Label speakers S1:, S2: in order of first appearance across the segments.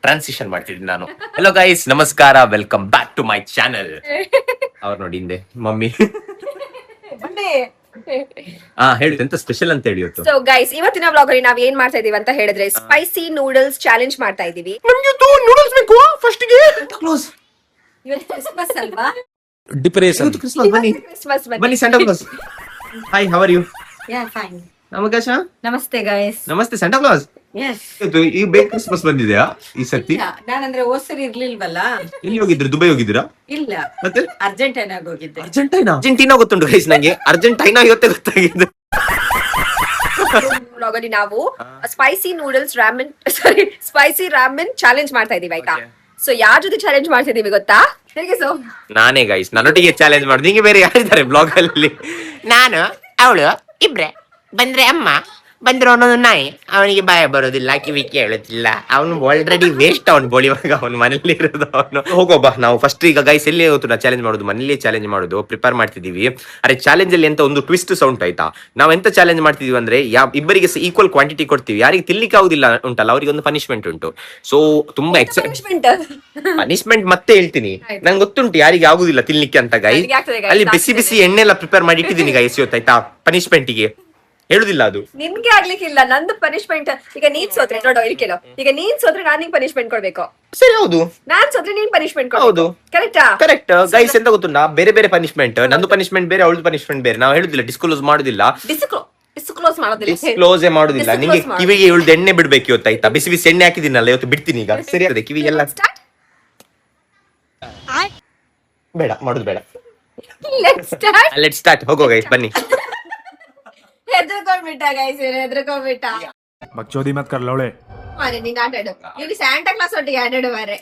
S1: Transition ಮಾಡ್ತಿದ್ದೀನಿ ನಾನು. Hello guys, ನಮಸ್ಕಾರ, welcome back to my channel. ಅವ್ರು ನೋಡಿ ಹಿಂದೆ ಮಮ್ಮಿ. ಹೇಳಿ ಎಂತ ಸ್ಪೆಷಲ್ ಅಂತ ಹೇಳಿ ಇವತ್ತು.
S2: ಸೊ ಗೈಸ್, ಇವತ್ತಿನ ವ್ಲಾಗ್ ಅಲ್ಲಿ ನಾವ್ ಏನ್ ಮಾಡ್ತಾ ಇದೀವಿ ಅಂತ ಹೇಳಿದ್ರೆ ಸ್ಪೈಸಿ ನೂಡಲ್ಸ್ ಚಾಲೆಂಜ್ ಮಾಡ್ತಾ ಇದೀವಿ.
S1: ನಮ್ಗೆ ನೂಡಲ್ಸ್ ಬೇಕು ಫಸ್ಟ್ ಗೆ. ಕ್ಲೋಸ್.
S2: ಇವತ್ತು ಕ್ರಿಸ್ಮಸ್ ಅಲ್ವಾ?
S1: ಡಿಪ್ರೆಷನ್. ಕ್ರಿಸ್ಮಸ್ ಬನ್ನಿ.
S2: ಕ್ರಿಸ್ಮಸ್
S1: ಬನ್ನಿ Santa Claus. Hi, how are you?
S3: Yeah, fine.
S1: ನಮಗಾಶ.
S3: ನಮಸ್ತೆ guys.
S1: ನಮಸ್ತೆ ಸಾಂಟಾ ಕ್ಲಾಸ್.
S3: Yes.
S1: ಈ ಬೇಗ ಕ್ರಿಸ್ಮಸ್ ಬಂದಿದೆಯಾ ಈ ಸರ್ತಿ?
S3: ನಾನಂದ್ರೆ ಹೋದ್ಸರಿ ಇರ್ಲಿಲ್ವಲ್ಲ.
S1: ಎಲ್ಲಿ ಹೋಗಿದ್ರು? ದುಬೈ ಹೋಗಿದ್ದೀರಾ?
S3: ಇಲ್ಲ,
S1: ಮತ್ತೆ
S3: ಅರ್ಜೆಂಟೈನಾಗ ಹೋಗಿದ್ದೆ.
S1: ಅರ್ಜೆಂಟೀನಾ ಗೊತ್ತುಂಟು ಗೈಸ್ ನಂಗೆ. ಅರ್ಜೆಂಟೈನಾ ಇವತ್ತೇ ಗೊತ್ತಾಗಿದೆ.
S2: ವ್ಲಾಗ್ ಅಲ್ಲಿ ನಾವು ಸ್ಪೈಸಿ ನೂಡಲ್ಸ್ ರಾಮೆನ್ ಸ್ಪೈಸಿ ರಾಮೆನ್ ಚಾಲೆಂಜ್ ಮಾಡ್ತಾ ಇದೀವಿ ಆಯ್ತಾ. ಸೊ ಯಾರ ಜೊತೆ ಚಾಲೆಂಜ್ ಮಾಡ್ತಾ ಇದೀವಿ ಗೊತ್ತಾ? ಹೇಗೆ ಸೊ
S1: ನಾನೇ ಗೈಸ್, ನನ್ನೊಟ್ಟಿಗೆ ಚಾಲೆಂಜ್ ಮಾಡುದು. ನಿಂಗೆ ಬೇರೆ ಯಾರಿದ್ದಾರೆ ಬ್ಲಾಗ್ ಅಲ್ಲಿ? ನಾನು, ಅವಳು, ಇಬ್ರೆ. ಬಂದ್ರೆ ಅಮ್ಮ, ಬಂದ್ರೆ ಅವನೊಂದು ನಾಯಿ. ಅವನಿಗೆ ಭಯ ಬರೋದಿಲ್ಲ, ಕಿವಿ ಕೇಳುತ್ತಿಲ್ಲ. ಅವನು ಆಲ್ರೆಡಿ ವೇಸ್ಟ್. ಅವನು ಬೋಳಿವಾಗ ಅವನು ಮನೇಲಿ ಇರೋದು. ಅವನು ಹೋಗೋಬ್ಬ. ನಾವು ಫಸ್ಟ್ ಈಗ ಗೈಸ್ ಎಲ್ಲಿ ಹೋಗ್ತು ಚಾಲೆಂಜ್ ಮಾಡೋದು, ಮನೇಲಿ ಚಾಲೆಂಜ್ ಮಾಡೋದು ಪ್ರಿಪೇರ್ ಮಾಡ್ತಿದೀವಿ. ಅರೆ ಚಾಲೆಂಜ್ ಅಲ್ಲಿ ಎಂತ ಒಂದು ಟ್ವಿಸ್ಟ್ ಸೌಂಡ್ ಆಯ್ತಾ. ನಾವ್ ಎಂತ ಚಾಲೆಂಜ್ ಮಾಡ್ತಿದೀವಿ ಅಂದ್ರೆ ಇಬ್ಬರಿಗೆ ಈಕ್ವಲ್ ಕ್ವಾಂಟಿಟಿ ಕೊಡ್ತೀವಿ. ಯಾರಿಗೆ ತಿನ್ಲಿಕ್ಕೆ ಆಗುದಿಲ್ಲ ಉಂಟಲ್ಲ ಅವರಿಗೆ ಒಂದು ಪನಿಷ್ಮೆಂಟ್ ಉಂಟು. ಸೊ ತುಂಬಾ ಪನಿಷ್ಮೆಂಟ್ ಮತ್ತೆ ಹೇಳ್ತೀನಿ. ನಂಗೆ ಗೊತ್ತುಂಟು ಯಾರಿಗೆ ಆಗುದಿಲ್ಲ ತಿನ್ಲಿಕ್ಕೆ ಅಂತ ಗೈಸ್. ಅಲ್ಲಿ ಬಿಸಿ ಬಿಸಿ ಎಣ್ಣೆ ಎಲ್ಲ ಪ್ರಿಪೇರ್ ಮಾಡಿ ಇಟ್ಟಿದ್ದೀನಿ ಗೈಸ್ ಇವತ್ತಾಯ್ತಾ ಪನಿಷ್ಮೆಂಟ್ಗೆ. ಹೇಳುದಿಲ್ಲ ಅದು
S2: ನಿಮ್ಗೆ ಆಗ್ಲಿಕ್ಕಿಲ್ಲ. ನಂದು ಪನಿಷ್ಮೆಂಟ್ ಈಗ ನೀನ್ ಸೋತ್ರೆ ನೋಡೋ ಇಲ್ಲಿ ಕೇಳೋ. ಈಗ ನೀನ್ ಸೋತ್ರೆ ನಾನ್ ನಿಂಗೆ ಪನಿಷ್ಮೆಂಟ್ ಕೊಡ್ಬೇಕು.
S1: ಸರಿ, ಹೌದು.
S2: ನಾನ್ ಸೋತ್ರೆ ನೀನ್ ಪನಿಷ್ಮೆಂಟ್
S1: ಹೌದು,
S2: ಕರೆಕ್ಟಾ?
S1: Correct guys. ಎಂತ ಗೊತ್ತುಂಟಾ, ಬೇರೆ ಬೇರೆ ಪನಿಷ್ಮೆಂಟ್. ನಂದು ಪನಿಷ್ಮೆಂಟ್ ಬೇರೆ, ಅವಳದು ಪನಿಷ್ಮೆಂಟ್ ಬೇರೆ. ನಾವು ಹೇಳುದಿಲ್ಲ, ಡಿಸ್ಕ್ಲೋಸ್ ಮಾಡುದಿಲ್ಲ,
S2: ಡಿಸ್ಕ್ಲೋಸ್ ಮಾಡೋದಿಲ್ಲ,
S1: ಡಿಸ್ಕ್ಲೋಸ್ ಮಾಡುದಿಲ್ಲ. ನಿಂಗೆ ಕಿವಿಗೆ ಇವಳ್ದು ಎಣ್ಣೆ ಬಿಡ್ಬೇಕು ಇವತ್ತಾಯ್ತಾ. ಬಿಸಿ ಬಿಸಿ ಎಣ್ಣೆ ಹಾಕಿದಿನಲ್ಲ ಇವತ್ತು, ಬಿಡ್ತೀನಿ ಈಗ. ಸರಿ ಆಗ್ತದೆ ಕಿವಿ ಎಲ್ಲ. ಬೇಡ ಮಾಡುದು ಬೇಡ. Let's start. ಹೋಗೋ ಗೈಸ್ ಬನ್ನಿ.
S2: ಹೆದರ್ಕೊಂಡ್ಬಿಟ್ಟ ಗೈಸ್, ಹೆದರ್ಕೊಂಡ್ಬಿಟ್ಟ.
S4: ಬಕ್ಚೋದಿ ಮತ್ ಕರ್ ಲೌಳೆ
S2: ಮಾರೆ ನೀನ್ ಆಟಾಡು. ಇಲ್ಲಿ ಸ್ಯಾಂಟಾ ಕ್ಲಾಸ್ ಒಟ್ಟಿಗೆ ಆಟಾಡು ಮಾರೆ.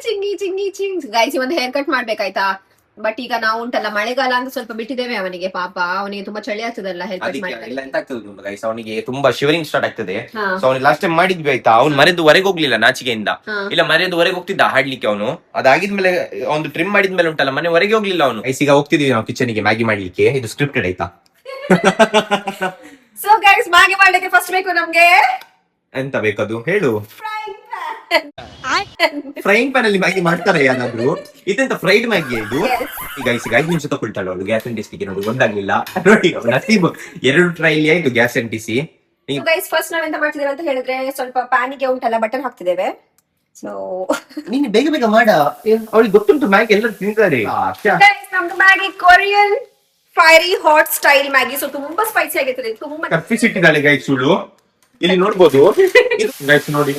S2: ಚಿಂಗಿ ಚಿಂಗಿ ಚಿಂಗ್. ಗೈಸ್ ಒಂದು ಹೇರ್ ಕಟ್ ಮಾಡ್ಬೇಕಾಯ್ತಾ. ಬಟ್ ಈಗ ನಾವು ಉಂಟಲ್ಲ ಮಳೆಗಾಲ ಅಂತ ಸ್ವಲ್ಪ ಬಿಟ್ಟಿದ್ದೇವೆ ಅವನಿಗೆ. ಪಾಪ ಅವನಿಗೆ ತುಂಬಾ ಚಳಿ ಆಗ್ತದಲ್ಲ ಹೇರ್ ಕಟ್ ಮಾಡಿ.
S1: ಅವನಿಗೆ ತುಂಬಾ ಶಿವರಿಂಗ್ ಸ್ಟಾರ್ಟ್ ಆಗ್ತದೆ. ಸೊ ಅವ್ನಿಗೆ ಲಾಸ್ಟ್ ಟೈಮ್ ಮಾಡಿದ್ವಿ ಆಯ್ತಾ. ಅವ್ನು ಮರೆದು ಹೊರಗೆ ಹೋಗ್ಲಿಲ್ಲ ನಾಚಿಕೆಯಿಂದ. ಇಲ್ಲ ಮರೆದು ಹೊರಗೆ ಹೋಗ್ತಿದ್ದ ಹಾಡ್ಲಿಕ್ಕೆ. ಅವನು ಅದಾಗಿದ್ಮೇಲೆ ಒಂದು ಟ್ರಿಮ್ ಮಾಡಿದ್ಮೇಲೆ ಉಂಟಲ್ಲ ಮನೆ ಹೊರಗೆ ಹೋಗ್ಲಿಲ್ಲ ಅವನು. ಈಗ ಹೋಗ್ತಿದೀವಿ ನಾವು ಕಿಚನ್ಗೆ ಮ್ಯಾಗಿ ಮಾಡ್ಲಿಕ್ಕೆ. ಇದು ಸ್ಕ್ರಿಪ್ಟೆಡ್ ಆಯ್ತಾ.
S2: ಸೊ ಗೈಸ್, ಮ್ಯಾಗಿ ಮಾಡ್ಲಿಕ್ಕೆ ಫಸ್ಟ್ ಬೇಕು ನಮ್ಗೆ.
S1: ಎಂತ ಬೇಕದು ಹೇಳು. ಫ್ರೈಂಗ್ ಪ್ಯಾನ್ ಅಲ್ಲಿ ಮ್ಯಾಗಿ ಮಾಡ್ತಾರೆ ಯಾರಾದ್ರೂ? ಇದೆಂತ ಫ್ರೈಡ್ ಮ್ಯಾಗಿ ಇದು? ಈಗ 5 ನಿಮಿಷ ತಗೊಳ್ತಾಳು ಅವಳು ಗ್ಯಾಸ್ ಅಂಟಿಸ್ಲಿಕ್ಕೆ. ನೋಡಿ ಗೊತ್ತಾಗ್ಲಿಲ್ಲ. ನೋಡಿ ನಸೀಬ್ 2 ಟ್ರೈ ಆಯ್ತು ಗ್ಯಾಸ್ ಅಂಟಿಸಿ.
S2: ಗೈಸ್ ಫಸ್ಟ್ ನಾವ್ ಎಂತ ಮಾಡ್ತಿದ್ದೇವೆ ಅಂತ ಹೇಳಿದ್ರೆ ಸ್ವಲ್ಪ ಪ್ಯಾನಿಗೆ ಉಂಟಲ್ಲ ಬಟರ್ ಹಾಕ್ತಿದ್ದೇವೆ. ಸೊ
S1: ನೀನು ಬೇಗ ಬೇಗ ಮಾಡ, ಅವಳಿಗೆ ಗೊತ್ತುಂಟು ಮ್ಯಾಗಿ ಎಲ್ಲರೂ ತಿಂತಾರೆ.
S2: ನಮ್ದು Maggi Korean fiery hot style Maggi. So ತುಂಬಾ ಸ್ಪೈಸಿ ಆಗಿರ್ತದೆ. ತುಂಬಾ
S1: ಕಪ್ಪಿಸಿಟ್ಟಿದ್ದಾಳೆ ಗೈಸ್ ಸುಳ್ಳು. ಇಲ್ಲಿ ನೋಡ್ಬೋದು ಗೈಸ್, ನೋಡಿ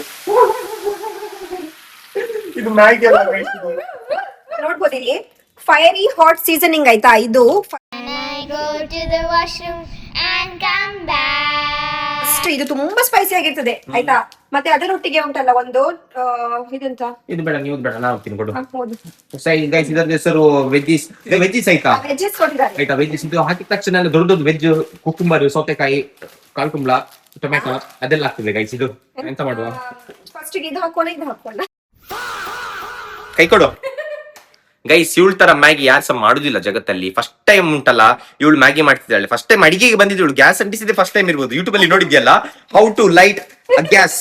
S1: ಇದು ಮ್ಯಾಗಿ ಅಲ್ಲ ಗೈಸ್,
S2: ನೋಡ್ಬೋದು ಇಲ್ಲಿ ಫೈರಿ ಹಾಟ್ ಸೀಸನಿಂಗ್ ಆಯ್ತಾ ಇದು. ಇದು ತುಂಬಾ ಸ್ಪೈಸಿ ಆಗಿರ್ತದೆ ಆಯ್ತಾ. ಮತ್ತೆ ಅದರೊಟ್ಟಿಗೆ ಉಂಟಲ್ಲ ಒಂದು ಇದೆಂತ,
S1: ಇದು ಬೇಡ, ನೀವು ಬೇಡ, ನಾವು ತಿನ್ಕೊಡು. ಗೈಸ್ ಇದರ ಹೆಸರು ವೆಜ್ಜಿಸ್. ವೆಜ್ಜಿಸ್ ಆಯ್ತಾ,
S2: ವೆಜ್ಜಸ್ ಕೊಟ್ಟಿದ್ದಾರೆ
S1: ಆಯ್ತಾ. ವೆಜ್ಜಿಸ್ ಇದು ಹಾಕಿದ ತಕ್ಷಣ ದೊಡ್ಡ ದೊಡ್ಡ ವೆಜ್ ಕುಕ್ಕುಂಬರ್, ಸೌತೆಕಾಯಿ, ಕಾಳುಕುಂಬಳ, ಟೊಮೆಟೊ ಅದೆಲ್ಲ ಆಗ್ತದೆ ಗೈಸ್. ಇದು ಎಂತ ಮಾಡುವ,
S2: ಫಸ್ಟ್ ಇದು ಹಾಕೋಣ, ಇದು ಹಾಕೋಣ.
S1: ಕೈ ಕೊಡು ಗೈಸ್. ಇವಳ ತರ ಮ್ಯಾಗಿ ಯಾರು ಸಹ ಮಾಡುದಿಲ್ಲ ಜಗತ್ತಲ್ಲಿ. ಫಸ್ಟ್ ಟೈಮ್ ಉಂಟಲ್ಲ ಇವಳು ಮ್ಯಾಗಿ ಮಾಡ್ತಿದ್ದಾಳೆ. ಫಸ್ಟ್ ಟೈಮ್ ಅಡಿಗೆಗೆ ಬಂದಿದ್ದಳು. ಗ್ಯಾಸ್ ಅಂಟಿಸಿದೆ ಫಸ್ಟ್ ಟೈಮ್ ಇರ್ಬೋದು. ಯೂಟ್ಯೂಬ್ ಅಲ್ಲಿ ನೋಡಿದ್ಯಲ್ಲ, how to light gas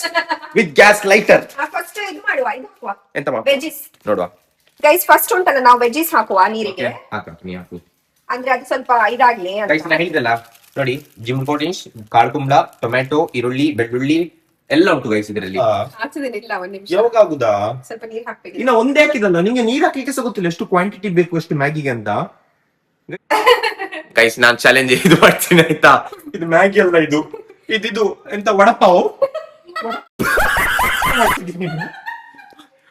S1: with gas lighter.
S2: First ಇದು ಮಾಡುವ, ಇದು ಹಾಕುವ.
S1: ಎಂತ ಮಾಡುವ
S2: ವೆಜ್ಜಿಸ್
S1: ನೋಡುವ
S2: ಗೈಸ್. ಫಸ್ಟ್ ಉಂಟಲ್ಲ ನಾವು ವೆಜ್ಜಿಸ್ ಹಾಕುವ ನೀರಿಗೆ.
S1: ಹಾಕು
S2: ಅಂದ್ರೆ ಅದು ಸ್ವಲ್ಪ ಇದಾಗ್ಲಿ ಅಂತ.
S1: ಗೈಸ್ ನಾ ಹೇಳಿದಲ್ಲ ನೋಡಿ, ಜಿಮ್ ಪೋಟಿನ್ಸ್, ಕಾಳುಕುಂಬಳ, ಟೊಮೆಟೊ, ಈರುಳ್ಳಿ, ಬೆಳ್ಳುಳ್ಳಿ ಎಲ್ಲ ಉಂಟು ಗೈಸ್ ಇದರಲ್ಲಿ.
S2: ಹಾಕ್ತಿದ್ದೇನಿಲ್ಲ, ಒಂದ್ ನಿಮಿಷ.
S1: ಯಾವಾಗ ಆಗುದಾ?
S2: ಸ್ವಲ್ಪ ನೀರ್ ಹಾಕ್ಬೇಕು.
S1: ಇನ್ನ ಒಂದೇ ಹಾಕಿದಲ್ಲ, ನಿಂಗೆ ನೀರ್ ಹಾಕ್ಲಿಕ್ಕೆ ಸಹ ಗೊತ್ತಿಲ್ಲ ಎಷ್ಟು ಕ್ವಾಂಟಿಟಿ ಬೇಕು ಎಷ್ಟು ಮ್ಯಾಗಿಗೆ ಅಂತ. ಗೈಸ್ ನಾನ್ ಚಾಲೆಂಜ್ ಇದು ಮಾಡ್ತೀನಿ ಆಯ್ತಾ. ಇದು ಮ್ಯಾಗಿ ಅಲ್ಲ, ಇದು ಎಂತ ವಡಪಾವ್,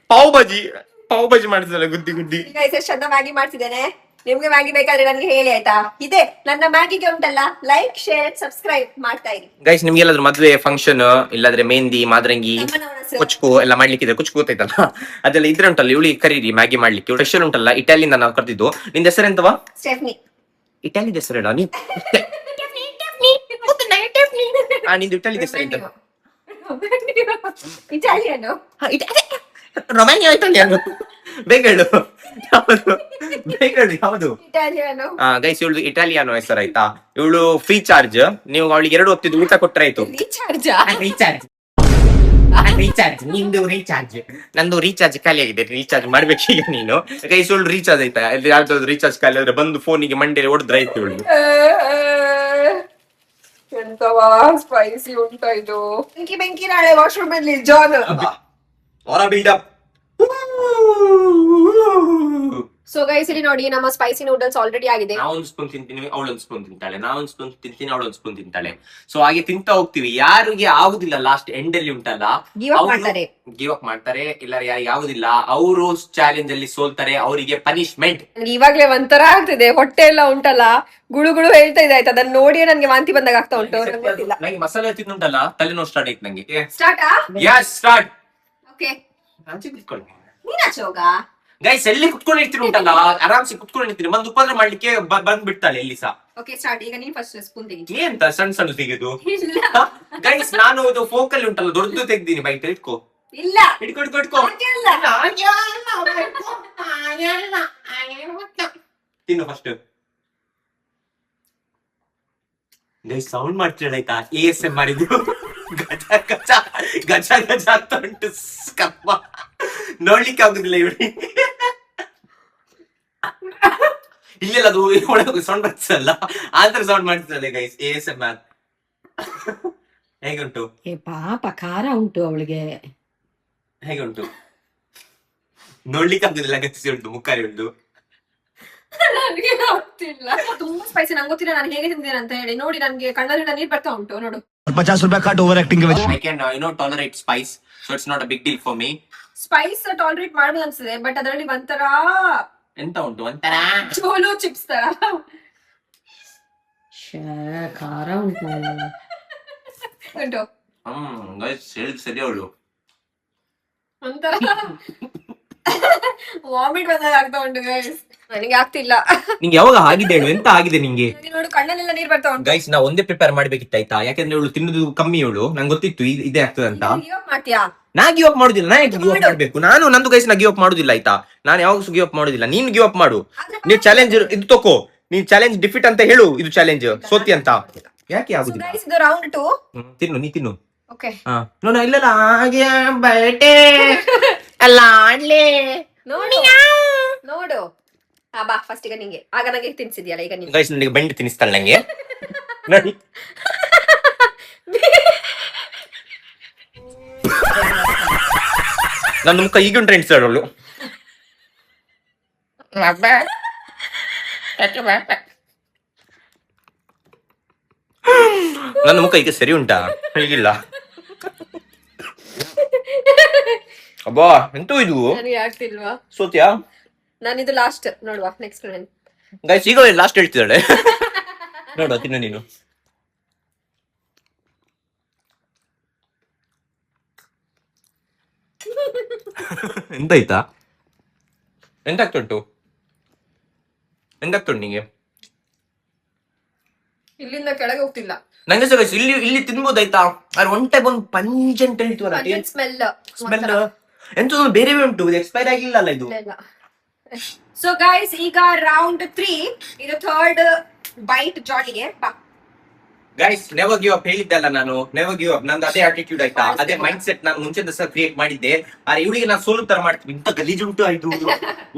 S1: ಪಾವ್ ಭಾಜಿ ಮಾಡ್ತಿದ್ದಲ್ಲ ಗುದ್ದಿ ಗುದ್ದಿ.
S2: ಗೈಸ್ ಎಷ್ಟು ಚಂದ ಮ್ಯಾಗಿ ಮಾಡ್ತಿದ್ದೇನೆ. ನಿಮ್ಗೆ ಮ್ಯಾಗಿ ಬೇಕಾದ್ರೆ ನನಗೆ ಹೇಳಿ ಆಯ್ತಾ. ಇದೆ ನನ್ನ ಮ್ಯಾಗಿಗೆ ಉಂಟಲ್ಲ ಲೈಕ್, ಶೇರ್, ಸಬ್ಸ್ಕ್ರೈಬ್ ಮಾಡ್ತಾ ಇರಿ
S1: ಗೈಸ್. ನಿಮ್ಗೆ ಎಲ್ಲಾದ್ರೂ ಮದ್ವೆ ಫಂಕ್ಷನ್, ಇಲ್ಲಾದ್ರೆ ಮೆಹಂದಿ, ಮಾದ್ರಂಗಿ, ಕುಚ್ಕು ಎಲ್ಲ ಮಾಡ್ಲಿಕ್ಕೆ ಕುಚ್ಕು ಗೊತ್ತಾಯ್ತಲ್ಲ, ಅದೆಲ್ಲ ಇದ್ರೆ ಉಂಟಲ್ಲ ಇವಳಿ ಕರೀರಿ ಮ್ಯಾಗಿ ಮಾಡ್ಲಿಕ್ಕೆ. ಸ್ಪೆಷಲ್ ಉಂಟಲ್ಲ ಇಟಾಲಿಯಿಂದ ನಾವು ಕರೆದಿದ್ದು. ನಿಂದ ಹೆಸರು ಎಂತವಾ?
S2: ಸ್ಟೆಫ್ನಿ.
S1: ಇಟಾಲಿ ಹೆಸರು ಹೇಳ ನೀ. ನಿಂದು ಇಟಾಲಿ ಹೆಸರು ಎಂತ?
S2: ಇಟಾಲಿಯನ್.
S1: Romania Italian. ಬೇಗ ಹೇಳು ಯಾವುದು? ಗೈಸ್ ಇವಳು ಇಟಾಲಿಯಾನೋ ಹೆಸರು ಆಯ್ತಾ. ಇವಳು ಫ್ರೀ ಚಾರ್ಜ್. ನೀವು ಅವಳಿಗೆ 2 ಹೊತ್ತಿದ್ದು ಊಟ ಕೊಟ್ರೆ ಆಯ್ತು.
S2: ರೀಚಾರ್ಜ್.
S1: ರೀಚಾರ್ಜ್ ನಿಂದು ರೀಚಾರ್ಜ್ ನಂದು ರೀಚಾರ್ಜ್ ಖಾಲಿ ಆಗಿದೆ ರೀಚಾರ್ಜ್ ಮಾಡ್ಬೇಕೀಗ ನೀನು ಕೈ ಸುಳ್ಳು ರೀಚಾರ್ಜ್ ಆಯ್ತಾ ಇಲ್ಲಿ ಯಾವ್ದಾದ್ರು ರೀಚಾರ್ಜ್ ಖಾಲಿ ಆದ್ರೆ ಬಂದು ಫೋನಿಗೆ ಮಂಡೇಲಿ ಹೊಡೆದ್ರೆ ಆಯ್ತು ಇವಳು
S2: ಎಂತವಾ ಸ್ಪೈಸಿ ಉಂಟಾ ಇದು ಬೆಂಕಿ ಬೆಂಕಿ ನಾಳೆ ವಾಶ್ರೂಮ್ ಅಲ್ಲಿ ಜಾನ್
S1: ಹೊರ ಬಿಲ್ಡಪ್
S2: ಸೊ ಗೈಸ್ ಇಲ್ಲಿ ನೋಡಿ ನಮ್ಮ ಸ್ಪೈಸಿ ನೂಡಲ್ಸ್ ಆಲ್ರೆಡಿ ಆಗಿದೆ.
S1: ನಾವೊಂದು ಸ್ಪೂನ್ ತಿಂತೀನಿ ಅವಳೊಂದು ಸ್ಪೂನ್ ತಿಂತಾಳೆ ನಾವೊಂದು ಸ್ಪೂನ್ ತಿಂತೀನಿ ಅವಳೊಂದು ಸ್ಪೂನ್ ತಿಂತಾಳೆ ಸೊ ಹಾಗೆ ತಿಂತಾ ಹೋಗ್ತೀವಿ ಯಾರಿಗೆ ಆಗುದಿಲ್ಲ ಲಾಸ್ಟ್ ಎಂಡ್ ಅಲ್ಲಿ ಉಂಟಲ್ಲ
S2: ಗಿವ್ ಅಪ್ ಮಾಡ್ತಾರೆ
S1: ಗಿವ್ ಅಪ್ ಮಾಡ್ತಾರೆ ಇಲ್ಲ ಯಾರಿಗೆ ಆಗುದಿಲ್ಲ ಅವರು ಚಾಲೆಂಜ್ ಅಲ್ಲಿ ಸೋಲ್ತಾರೆ ಅವರಿಗೆ ಪನಿಷ್ಮೆಂಟ್.
S2: ನನ್ಗೆ ಇವಾಗ್ಲೇ ಒಂಥರ ಆಗ್ತಿದೆ ಹೊಟ್ಟೆ ಎಲ್ಲ ಉಂಟಲ್ಲ ಗುಳು ಗುಳು ಹೇಳ್ತಾ ಇದೆ ಆಯ್ತಾ ಅದನ್ನ ನೋಡಿ ನನ್ಗೆ ವಾಂತಿ ಬಂದಾಗ ಆಗ್ತಾ ಉಂಟು
S1: ನಂಗೆ ಮಸಾಲೆ ತಿನ್ನುಂಟಲ್ಲ ತಲೆನೋವು ಸ್ಟಾರ್ಟ್ ಆಯ್ತು ನಂಗೆ
S2: ಸ್ಟಾರ್ಟಾ
S1: ಯಸ್ ಸ್ಟಾರ್ಟ್
S2: ಓಕೆ
S1: ಆಚೆ ಕುತ್ಕೊಳ್ಳಿ
S2: ನೀನಾಚೆ ಹೋಗ
S1: ಗೈಸ್ ಎಲ್ಲಿ ಕುತ್ಕೊಂಡಿರ್ತೀರಿ ಉಂಟಲ್ಲ ಆರಾಮ್ಸಿ ಕುತ್ಕೊಂಡಿರ್ತೀರಿ ಬಂದು ಉಪದ್ರ ಮಾಡ್ಲಿಕ್ಕೆ ಬಂದ್ ಬಿಡ್ತಾಳೆ ಎಲ್ಲಿ ಸಹ.
S2: ಓಕೆ ಸ್ಟಾರ್ಟ್ ಈಗ ನೀನ್ ಫಸ್ಟ್ ಸ್ಪೂನ್ ತೆಗಿ
S1: ಎಂತ ಸಣ್ಣ ಸಣ್ಣ ತೆಗೆದು ಗೈಸ್ ನಾನು ಇದು ಫೋಕಲ್ ಉಂಟಲ್ಲ ದೊಡ್ಡದು ತೆಗ್ದೀನಿ ಬೈಟ್ ಇಟ್ಕೋ
S2: ಇಲ್ಲ
S1: ಇಟ್ಕೋ ಇಟ್ಕೋ ಇಟ್ಕೋ ತಿನ್ನು ಫಸ್ಟ್ ಗೈಸ್ ಸೌಂಡ್ ಮಾಡ್ತಿರಲ್ಲ ಆಯ್ತಾ ASM ಮಾಡಿದ್ರು ಗಜ ಗಜ ಗಜ ಗಜ ಅಂತ ಉಂಟು ಕಪ್ಪ ನೋಡ್ಲಿಕ್ಕೆ ಆಗುದಿಲ್ಲ ಇವಳಿ ಇಲ್ಲೆಲ್ಲ ಅದು ಒಳಗೆ ಸೌಂಡ್ ಬರ್ತಿರಲ್ಲ ಆತರ ಸೌಂಡ್ ಮಾಡ್ತಿರಲ್ಲ ಗೈಸ್ ASMR ಹೇಗುಂಟು
S3: ಏ ಪಾಪ ಖಾರ ಉಂಟು ಅವಳಿಗೆ.
S1: ಹೇಗುಂಟು ನೋಡ್ಲಿಕ್ಕೆ ಆಗುದಿಲ್ಲ ಗತಿಸಿ ಉಂಟು ಮುಖಾರಿ ಉಂಟು
S2: ನನಗೆ ಗೊತ್ತಿಲ್ಲ ತುಂಬಾ ಸ್ಪೈಸಿ ನಂಗೆ ಗೊತ್ತಿಲ್ಲ ನಾನು ಹೇಗೆ ತಿಂದಿದ್ದೇನೆ ಅಂತ ಹೇಳಿ ನೋಡಿ ನನ್ಗೆ ಕಣ್ಣಲ್ಲಿ ನೀರ್ ಬರ್ತಾ ಉಂಟು ನೋಡು.
S5: 50 रुपया काट ओवर एक्टिंग के वजह
S1: I can tolerate spice so it's not a big deal for me.
S2: Spice tolerate ಮಾಡ್ಬೋದು ಅನ್ಸುತ್ತೆ ಬಟ್ ಅದರಲ್ಲಿ ಒಂಥರ
S1: ಎಂತ ಉಂಟು ಒಂಥರ
S2: ಚೋಲು ಚಿಪ್ಸ್ ತರ
S3: ಖಾರ ಉಂಟು.
S2: ಉಂಟು
S1: ಗೈಸ್ ಹೇಳಿದ್ ಸರಿ ಅವಳು
S2: ಒಂಥರ ವಾಮಿಟ್ ಬಂದಾಗ ಆಗ್ತಾ ಉಂಟು ಗೈಸ್ ನನಗೆ ಆಗ್ತಿಲ್ಲ
S1: ನಿಂಗೆ ಯಾವಾಗ ಆಗಿದೆ ಹೇಳು ಎಂತ ಆಗಿದೆ ನಿಂಗೆ
S2: ನನಗೆ ನೋಡು ಕಣ್ಣಲ್ಲೆಲ್ಲ ನೀರ್ ಬರ್ತಾ ಉಂಟು.
S1: ಗೈಸ್ ನಾ ಒಂದೇ ಪ್ರಿಪೇರ್ ಮಾಡ್ಬೇಕಿತ್ತಾಯ್ತಾ ಯಾಕಂದ್ರೆ ಇವಳು ತಿನ್ನೋದು ಕಮ್ಮಿ ಇವಳು ನಂಗೆ ಗೊತ್ತಿತ್ತು ಇದೇ ಆಗ್ತದೆ ಅಂತ.
S2: ಗಿವ್ ಅಪ್ ಮಾಡ್ತೀಯಾ
S1: ನಾ ಗಿವ್ ಅಪ್ ಮಾಡುದಿಲ್ಲ ನಾ ಗಿವ್ ಅಪ್ ಮಾಡ್ಬೇಕು ನಾನು ನಂದು ಗೈಸ್ ನಾ ಗಿವ್ ಅಪ್ ಮಾಡುದಿಲ್ಲ ಆಯ್ತಾ ನಾನು ಯಾವಾಗ ಗಿವ್ ಅಪ್ ಮಾಡುದಿಲ್ಲ ನೀನ್ ಗಿವ್ ಅಪ್ ಮಾಡು ನೀನ್ ಚಾಲೆಂಜ್ ಇದು ತಕೋ ನೀನ್ ಚಾಲೆಂಜ್ ಡಿಫಿಟ್ ಅಂತ ಹೇಳು ಇದು ಚಾಲೆಂಜ್ ಸೋತಿ ಅಂತ ಯಾಕೆ ಆಗುದಿಲ್ಲ.
S2: ಗೈಸ್ ಇದು ರೌಂಡ್ 2
S1: ತಿನ್ನು ನೀ ತಿನ್ನು
S2: ಓಕೆ
S1: ನೋಡ ಇಲ್ಲ ಹಾಗೆ ಬೈಟೆ ಅಲ್ಲ ಆಡ್ಲೆ
S2: ನೋಡು ನೋಡು ಬಾ ಫಸ್ಟ್ ಈಗ ನಿಂಗೆ ಆಗ ನಂಗೆ ತಿನ್ಸಿದ್ಯಲ್ಲ ಈಗ ನೀನು
S1: ಗೈಸ್ ನನಗೆ ಬೆಂಡ್ ತಿನ್ನಿಸ್ತಾಳೆ ನಂಗೆ ನೋಡಿ ನನ್ನ ಮುಖ ಈಗ ಉಂಟು ಎಣಿಸ್ತಾಳೆ ಅವಳು ನನ್ನ ಮುಖ ಈಗ ಸರಿ ಉಂಟಾ ಹೀಗಿಲ್ಲ ಅಬ್ಬಾ ಎಂತೂ ಇದು
S2: ನನಗೆ ಆಗ್ತಿಲ್ವಾ
S1: ಸೋತ್ಯಾ
S2: ನಾನು ಇದು ಲಾಸ್ಟ್ ನೋಡುವ ನೆಕ್ಸ್ಟ್
S1: ಗೈಸ್ ಈಗ ಲಾಸ್ಟ್ ಹೇಳ್ತಿದ್ದಾಳೆ ನೋಡುವ ತಿನ್ನು ನೀನು ಎಂತಾಯ್ತಾ ಎಂತಾಗ್ತುಂಟು ಎಂತಾಗ್ತುಂಟು ನಿಂಗೆ
S2: ಇಲ್ಲಿಂದ ಕೆಳಗೆ ಹೋಗ್ತಿಲ್ಲ
S1: ನಂಗೆ ಸಹ guys ಇಲ್ಲಿ ತಿನ್ಬೋದಾಯ್ತಾ ಆದ್ರೆ ಒನ್ ಟೈಪ್ ಒಂದು ಪಂಜೆಂಟ್ ಹೇಳ್ತೀವಲ್ಲ
S2: ಸ್ಮೆಲ್
S1: ಸ್ಮೆಲ್ ಎಂತ ಬೇರೆ ಉಂಟು ಎಕ್ಸ್ಪೈರ್ ಆಗಿಲ್ಲ ಅಲ್ಲ ಇದು.
S2: ಸೊ ಗೈಸ್ ಈಗ ರೌಂಡ್ 3 ಇದು ಥರ್ಡ್ ಬೈಟ್ ಜಾಲಿಗೆ ಬಾ
S1: ಗೈಸ್ ನೆವರ್ ಗಿವ್ ಅಪ್ ಹೇಳಿದ್ದಲ್ಲ ನಾನು ನೆವರ್ ಗಿವ್ ಅಪ್ ನಂದು ಅದೇ ಆಟಿಟ್ಯೂಡ್ ಆಯ್ತಾ ಅದೇ ಮೈಂಡ್ ಸೆಟ್ ನಾನು ಮುಂಚೆ ಸಹ ಕ್ರಿಯೇಟ್ ಮಾಡಿದ್ದೆ ಆದ್ರೆ ಇವಳಿಗೆ ನಾನು ಸೋಲು ತರ ಮಾಡ್ತೀನಿ ಇಂತ ಗಲೀಜು ಉಂಟು ಆಯ್ತು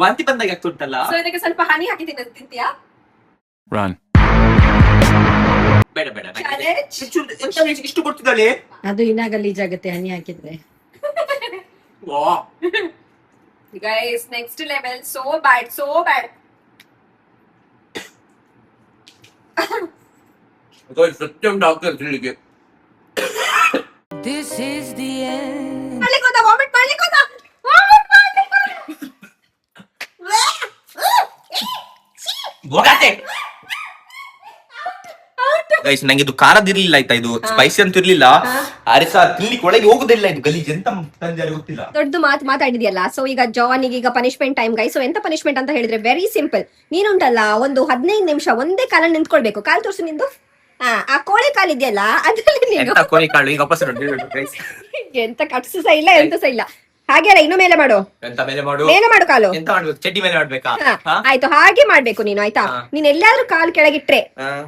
S1: ವಾಂತಿ ಬಂದಾಗ ಆಗ್ತುಂಟಲ್ಲ.
S2: ಸೊ ಇದಕ್ಕೆ ಸ್ವಲ್ಪ ಹನಿ ಹಾಕಿ ತಿಂತೀಯಾ
S4: Run.
S1: ಬೇಡ ಬೇಡ
S2: ಚಾಲೆಂಜ್
S1: ಇಷ್ಟು ಕೊಡ್ತಿದ್ದಾಳೆ
S3: ಅದು ಇನ್ನ ಗಲೀಜಾಗತ್ತೆ ಹನಿ ಹಾಕಿದ್ರೆ.
S2: ಗೈಸ್ ನೆಕ್ಸ್ಟ್ ಲೆವೆಲ್ ಸೋ ಬ್ಯಾಡ್
S1: ಸತ್ಯಂ ಡಾಕ್ಟರ್ ತಿಳ್ಳಿಗೆ
S2: ವಾಮಿಟ್ ಮಾಡ್ಲಿಕ್ಕೆ
S1: ಗೈಸ್ ನಂಗೆ ಇದು ಖಾರದಿರ್ಲಿಲ್ಲ ಆಯ್ತಾ ಇದು ಸ್ಪೈಸಿ ಅಂತ ಇರ್ಲಿಲ್ಲ ಅರಿಸ ತಿನ್ಲಿಕ್ಕೆ ಒಳಗೆ ಹೋಗುದಿಲ್ಲ ಇದು ಗಲೀಜ್ ಎಂತ ತಂದೆ ಗೊತ್ತಿಲ್ಲ.
S2: ದೊಡ್ಡದು ಮಾತಾಡಿದ್ಯಲ್ಲ ಸೊ ಈಗ ಜಾನಿಗೆ ಈಗ ಪನಿಷ್ಮೆಂಟ್ ಟೈಮ್ ಗೈಸ್ ಸೊ ಎಂತ ಪನಿಷ್ಮೆಂಟ್ ಅಂತ ಹೇಳಿದ್ರೆ ವೆರಿ ಸಿಂಪಲ್ ನೀನುಂಟಲ್ಲ ಒಂದು 15 ನಿಮಿಷ ಒಂದೇ ಕಾಲಲ್ಲಿ ನಿಂತ್ಕೊಳ್ಬೇಕು ಕಾಲ್ ತೋರ್ಸು ನಿಂದು ಆ ಕೋಳಿ ಕಾಲ್ ಇದೆಯಲ್ಲ ಅದ್ರಲ್ಲಿ ನೀನು
S1: ಎಂತ ಕೋಳಿ ಕಾಳು ಈಗ ವಾಪಸ್
S2: ಎಂತ ಕಟ್ಸು ಸಹ ಇಲ್ಲ ಎಂತ ಸಹ ಇಲ್ಲ ಹಾಗೆ ಅಲ್ಲ ಇನ್ನು ಮೇಲೆ ಮಾಡು
S1: ಎಂತ ಮೇಲೆ ಮಾಡು
S2: ಮೇಲೆ ಮಾಡು ಕಾಲು
S1: ಎಂತ ಮಾಡ್ಬೇಕು ಚಡ್ಡಿ ಮೇಲೆ ಮಾಡ್ಬೇಕಾ
S2: ಆಯ್ತು ಹಾಗೆ ಮಾಡ್ಬೇಕು ನೀನು ಆಯ್ತಾ ನೀನ್ ಎಲ್ಲಾದ್ರೂ ಕಾಲ್ ಕೆಳಗಿಟ್ರೆ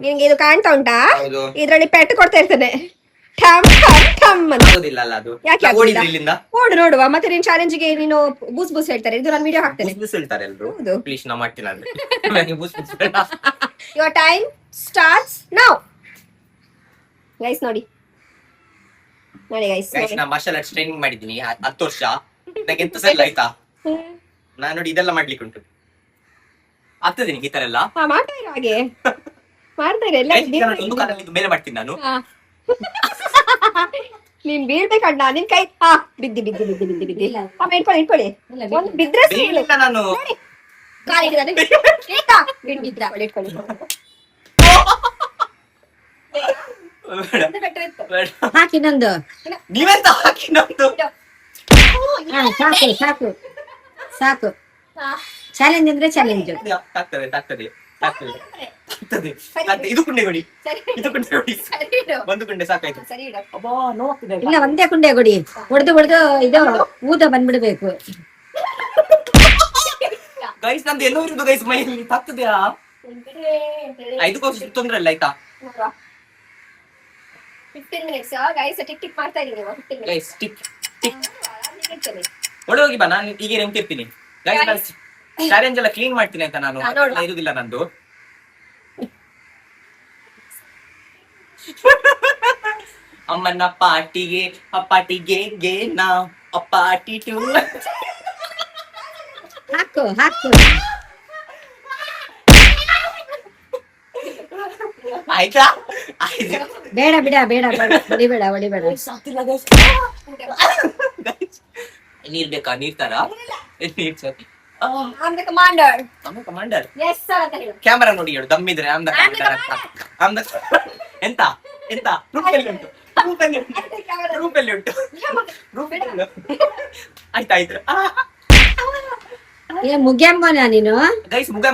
S2: ನಿನ್ಗೆ ಇದು ಕಾಣ್ತಾ ಉಂಟಾ
S1: ಹೌದು
S2: ಇದ್ರಲ್ಲಿ ಪೆಟ್ಟು ಕೊಡ್ತಾ ಇರ್ತೇನೆ ಠಮ್ ಠಮ್ ಠಮ್ ಅಂತ.
S1: ಆಗೋದಿಲ್ಲ ಅಲ್ಲ ಅದು.
S2: ಯಾಕೆ
S1: ನಾವು
S2: ಆಗೋದಿಲ್ಲ?
S1: ಓಡಿದ್ರೆ ಇಲ್ಲಿಂದ
S2: ನೋಡು ನೋಡುವ ಮತ್ತೆ ನೀನ್ ಚಾಲೆಂಜ್ಗೆ ನೀನು ಬೂಸ್ ಬೂಸ್ ಹೇಳ್ತಾರೆ ಇದು ನಾನು ವಿಡಿಯೋ ಹಾಕ್ತೇನೆ.
S1: ಬುಸ್ ಹೇಳ್ತಾರೆ ಎಲ್ರು.
S2: ಹೌದು.
S1: ಪ್ಲೀಸ್ ನಾ ಮಾಡ್ತೀನಿ ಅಂದ್ರೆ ನನಗೆ ಬುಸ್ ಬೇಡ.
S2: Your time starts now. Guys ನೋಡಿ ಗೈಸ್
S1: ಗೈಸ್ ನಾ ಮಾರ್ಷಲ್ ಆರ್ಟ್ಸ್ ಟ್ರೈನಿಂಗ್ ಮಾಡಿದ್ದೀನಿ 10 ವರ್ಷ. ನನಗೆ ಎಂತ ಸಲ್ಲ ಆಯ್ತಾ, ನಾನು ನೋಡಿ ಇದೆಲ್ಲ ಮಾಡ್ಲಿಕ್ಕೆ ಉಂಟು. ಆಗ್ತದೆ ನಿಂಗೆ ಈ ತರ ಎಲ್ಲ?
S2: ಹಾ ಮಾಡ್ತಾ ಇರೋ ಹಾಗೆ ಮಾಡ್ತಾ ಇರೋ ಎಲ್ಲ.
S1: Guys, ಈಗ ನಾನು ಒಂದು ಕಾಲಲ್ಲಿ ಇದು ಮೇಲೆ ಮಾಡ್ತೀನಿ ನಾನು.
S2: ಹಾ. ನೀನ್ ಬೀಳ್ಬೇಕಣ್ಣ ನಿನ್ ಕೈ. ಹಾ ಬಿದ್ದಿ ಬಿದ್ದಿ ಬಿದ್ದಿ ಬಿದ್ದಿ ಬಿದ್ದಿ. ಆಮೇಲೆ ಇಟ್ಕೊಳ್ಳಿ ಒಂದು ಬಿದ್ರೆ
S1: ಬೀಳಿಲ್ಲ ನಾನು.
S2: ನೋಡಿ ಕಾಲ್ ಹಿಡಿದಾನೆ. ಆಯ್ತಾ ಬಿದ್ದಿದ್ದ ಇಟ್ಕೊಳ್ಳಿ.
S1: ಬೇಡ, ಬೇಡ.
S3: ಹಾಕಿ ನಂದು.
S1: ನೀವೆಂತ ಹಾಕಿ ನಮ್ದು.
S3: ಹಾ, ಸಾಕು ಸಾಕು ಸಾಕು. ಚಾಲೆಂಜ್ ಅಂದ್ರೆ ಚಾಲೆಂಜ್.
S1: ಆಗ್ತದೆ ಆಗ್ತದೆ ಆಗ್ತದೆ ಆಗ್ತದೆ ಆಗ್ತದೆ. ಇದು ಕುಂಡೆ ಕೊಡಿ,
S2: ಸರಿ
S1: ಇದು ಕುಂಡೆ ಕೊಡಿ.
S2: ಸರಿ ಇಡು.
S1: ಒಂದು ಕುಂಡೆ ಸಾಕಾಯ್ತು.
S2: ಸರಿ ಇಡು.
S1: ಅಬ್ಬಾ ನೋವಾಗ್ತಿದೆ.
S3: ಇಲ್ಲ ಒಂದೇ ಕುಂಡೆ ಕೊಡಿ. ಹೊಡೆದು ಇದು ಊತ ಬಂದ್ಬಿಡ್ಬೇಕು.
S1: ಗೈಸ್ ನಂದು ಎಲ್ಲೋ ಇರುದು ಗೈಸ್ ಮೈಯಲ್ಲಿ ತಾಗ್ತದೆಯಾ? ಇದಕ್ಕೋಸ್ಕರ ತೊಂದ್ರೆ ಇಲ್ಲ ಆಯ್ತಾ
S2: 15 minutes ಗೈಸ್ ಟಿಕ್ ಟಿಕ್ ಮಾಡ್ತಾ ಇದೀನಿ ನೀವು 15 minutes.
S1: ಗೈಸ್ ಟಿಕ್ ಟಿಕ್ ಒಳ್ಳೆ ಹೋಗಿ ಬಾ. ನಾನು ಈಗ ನೆಮ್ತಿರ್ತೀನಿ ಗೈಸ್. ನಾನು ಚಾಲೆಂಜ್ ಎಲ್ಲ ಕ್ಲೀನ್ ಮಾಡ್ತೀನಿ ಅಂತ ನಾನು.
S2: ನೋಡುವ.
S1: ಇರುದಿಲ್ಲ ನಂದು. ಅಮ್ಮನ ಪಾಟಿಗೆ ಅಪ್ಪಾಟಿಗೆ ಗೆ ನಾ ಅಪ್ಪಾಟಿ ಟು.
S3: ಹಾಕು ಹಾಕು.
S1: ಆಯ್ತಾ ಆಯ್ತು.
S3: ಬೇಡ ಬಿಡ ಬೇಡ ಹೊಡಿಬೇಡ ಹೊಡಿಬೇಡ.
S1: ಸಾಕ್ತಿಲ್ಲ ಗೈಸ್. ನೀರ್ ಬೇಕಾ? ನೀರ್ ತರ ನೀರ್ sir.
S2: I'm the commander.
S1: Commander
S2: Yes sir ಅಂತ ಹೇಳು.
S1: ಕ್ಯಾಮರಾ ನೋಡಿ ಹೇಳು ದಮ್ಮಿದ್ರೆ am the
S2: I'm the
S1: commander ಅಂತ. ಎಂತ ಎಂತ ರೂಪಲ್ಲಿ ಉಂಟು, ರೂಪಲ್ಲಿ ಉಂಟು, ರೂಪಲ್ಲಿ ಉಂಟು, ರೂಪಲ್ಲಿ ಉಂಟು. ಆಯ್ತಾಯ್ತು.
S3: ಏ ಮುಗ್ಯಮ್ಮನ ನೀನು.
S1: ಗೈಸ್ ಮುಗ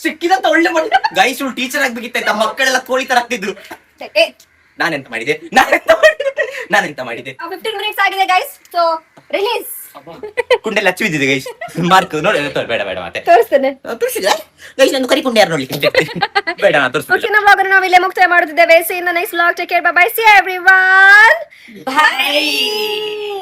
S1: ಸಿಕ್ಕಿದಂತ ಒಳ್ಳೆ ಮಾಡಿ ಗೈಸ್ ಟೀಚರ್ ಆಗ್ಬೇಕಿತ್ತಾಯ್ತಾ? ಮಕ್ಕಳೆಲ್ಲ ಕೋಳಿ ತರ ಆಗ್ತಿದ್ರು.
S2: ಏ
S1: ನಾನೆಂತ ಮಾಡಿದೆ
S2: 15 minutes ಆಗಿದೆ ಗೈಸ್. So release.
S1: ಕುಂಡೆಲ್ಲ ಹಚ್ಚಿ ಬಿದ್ದಿದೆ ಗೈಸ್. ಮಾರ್ಕ್ ನೋಡಿ. ಬೇಡ ಬೇಡ ಮತ್ತೆ
S2: ತೋರಿಸ್ತೇನೆ.
S1: ತೋರಿಸಿದ ಗೈಸ್ ನಂದು ಕರಿ ಕುಂಡೆ ಯಾರು ನೋಡ್ಲಿಕ್ಕೆ ಬೇಡ ನಾ ತೋರಿಸ್ತೀನಿ.
S2: ಓಕೆ ನಮ್ಮ ವ್ಲಾಗ್ ಅನ್ನು ನಾವು ಇಲ್ಲೇ ಮುಕ್ತಾಯ ಮಾಡುತ್ತಿದ್ದೇವೆ. See you in the next vlog. Take care. Bye bye. See you everyone.
S1: Bye.